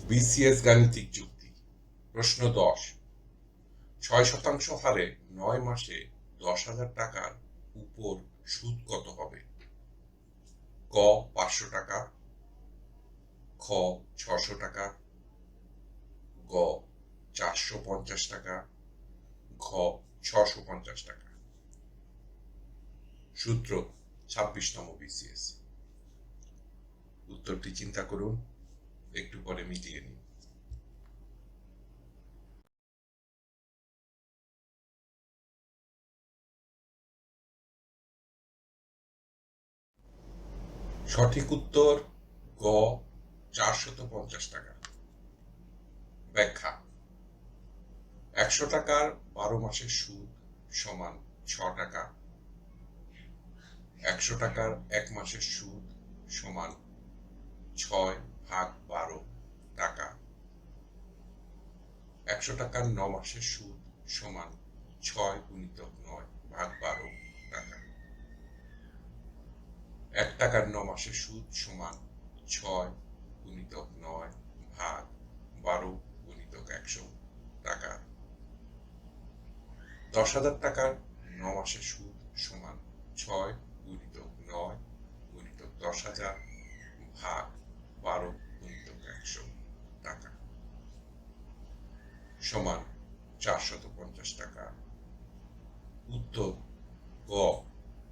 BCS গাণিতিক যুক্তি। প্রশ্ন 10। 6% হারে 9 মাসে 10,000 টাকার উপর সুদ কত হবে? ক 500 টাকা, খ 600 টাকা, গ 450 টাকা, ঘ 650 টাকা। সূত্র 26তম বিসিএস। উত্তরটি চিন্তা করুন, একটু পরে মিটিয়ে নিন। সঠিক উত্তর গ 450 টাকা। ব্যাখ্যা: 100 টাকার 12 মাসের সুদ সমান 6 টাকা। 100 টাকার 1 মাসের সুদ সমান 6/12 টাকা। 100 টাকার 9 মাসের সুদ সমান 6×9/12 টাকা। 1 টাকার 9 মাসের সুদ সমান 6×9/12 টাকা। 10,000 টাকার 9 মাসের সুদ সমান 6×9×10,000/12 টাকা সমান 450 টাকা। উত্তর গ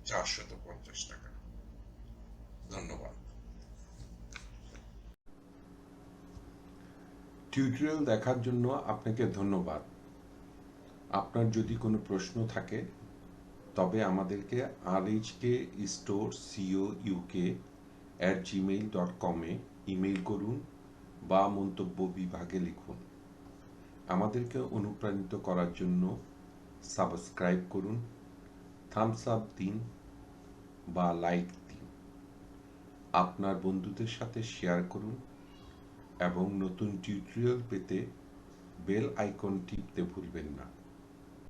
450 টাকা। ধন্যবাদ। টিউটোরিয়াল দেখার জন্য আপনাকে ধন্যবাদ। আপনার যদি কোনো প্রশ্ন থাকে তবে আমাদেরকে rhkstorecouk@gmail.com ইমেইল করুন বা মন্তব্য বিভাগে লিখুন। আমাদেরকে অনুপ্রাণিত করার জন্য সাবস্ক্রাইব করুন, থামস আপ দিন বা লাইক দিন। আপনার বন্ধুদের সাথে শেয়ার করুন এবং নতুন টিউটোরিয়াল পেতে বেল আইকন টিপতে ভুলবেন না।